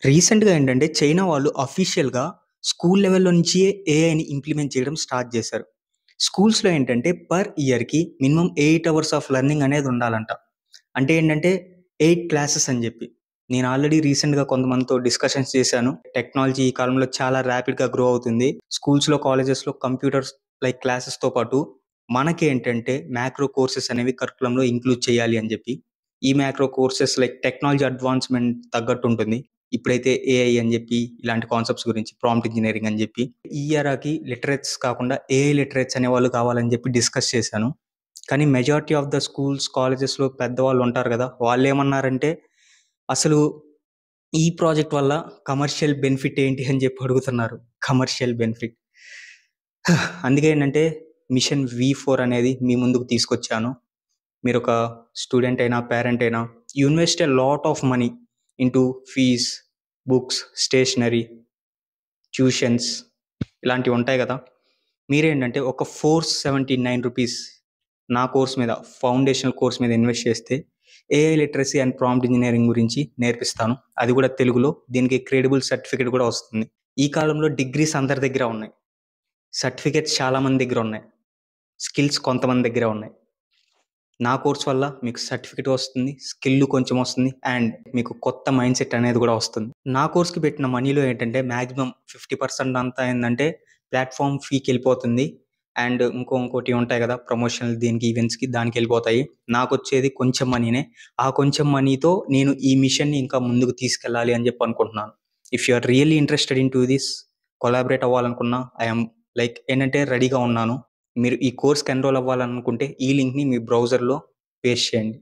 రీసెంట్‌గా ఏంటంటే చైనా వాళ్ళు అఫీషియల్‌గా స్కూల్ లెవెల్‌లో నుంచియే ఏఐని ఇంప్లిమెంట్ చేయడం స్టార్ట్ చేశారు. స్కూల్స్‌లో ఏంటంటే పర్ ఇయర్‌కి మినిమమ్ 8 అవర్స్ ఆఫ్ లెర్నింగ్ అనేది ఉండాలంట. అంటే ఏంటంటే 8 క్లాసెస్ అని జెప్పి. నేను ఆల్రెడీ రీసెంట్‌గా కొంతమందితో డిస్కషన్స్ చేశాను. టెక్నాలజీ ఈ కాలంలో చాలా ర్యాపిడ్‌గా గ్రో అవుతుంది. స్కూల్స్‌లో, కాలేజెస్‌లో కంప్యూటర్స్ లైక్ క్లాసెస్‌తో పాటు మనకేంటంటే మ్యాక్రో కోర్సెస్ అనేవి కరిక్యులంలో ఇంక్లూడ్ చేయాలి అని జెప్పి. ఈ macro courses like technology advancement తగ్గట్టుంటుంది. ఇప్పుడైతే ఏఐ అని జెప్పి ఇలాంటి కాన్సెప్ట్స్ గురించి ప్రాంప్ట్ ఇంజినీరింగ్ అని జెప్పి. ఈ ఎరాకి లిటరేట్స్ కాకుండా ఏఐ లిటరేట్స్ అనేవాళ్ళు కావాలని జెప్పి డిస్కస్ చేశాను. కానీ మెజారిటీ ఆఫ్ ద స్కూల్స్, కాలేజెస్‌లో పెద్దవాళ్ళు ఉంటారు గదా! వాళ్ళేమన్నారంటే, అసలు ఈ ప్రాజెక్ట్ వల్ల కమర్షియల్ బెనిఫిట్ ఏంటి అని జెప్పి అడుగుతున్నారు. Commercial benefit. అందుకే ఏంటంటే మిషన్ వి4 అనేది మీ ముందుకు తీసుకొచ్చాను. మీరొక స్టూడెంట్ అయినా, పేరెంట్ అయినా you invest a lot of money into fees, books, stationery, tuitions ఇలాంటివుంటాయి గదా! మీరేంటంటే ఒక ₹479 నా కోర్స్ మీద, ఫౌండేషనల్ కోర్స్ మీద ఇన్వెస్ట్ చేస్తే AI literacy and prompt engineering గురించి నేర్పిస్తాను. అది గూడా తెలుగులో. దీనికి క్రెడిబుల్ సర్టిఫికేట్ గూడా వస్తుంది. ఈ కాలంలో డిగ్రీస్ అందరి దగ్గర ఉన్నాయి. సర్టిఫికేట్స్ చాలా మంది దగ్గర ఉన్నాయి. స్కిల్స్ కొంతమంది దగ్గరే ఉన్నాయి. నా కోర్స్ వల్ల మీకు సర్టిఫికేట్ వస్తుంది. స్కిల్ కొంచెం వస్తుంది. అండ్ మీకు కొత్త మైండ్‌సెట్ అనేది గూడా వస్తుంది. నా కోర్స్‌కి పెట్టిన మనీలో ఏంటంటే మాక్సిమం 50% అంతా ఏందంటే ప్లాట్‌ఫార్మ్ ఫీకెళ్ళిపోతుంది. అండ్ ఇంకోటి ఉంటాయి గదా! ప్రమోషనల్ దీనికి ఈవెంట్స్‌కి దానికెళ్ళిపోతాయి. నాకొచ్చేది కొంచెం మనీనే. ఆ కొంచెం మనీతో నేను ఈ మిషన్‌ని ఇంకా ముందుకు తీసుకెళ్ళాలి అని జెప్పి అనుకుంటున్నాను. If you are really interested into this collaborate అవ్వాలనుకున్నా ఐ యామ్ లైక్ ఏంటంటే రెడీగా ఉన్నాను. మీరు ఈ కోర్స్‌కి ఎన్రోల్ అవ్వాలనుకుంటే ఈ లింక్‌ని మీ బ్రౌజర్‌లో పేస్ట్ చేయండి.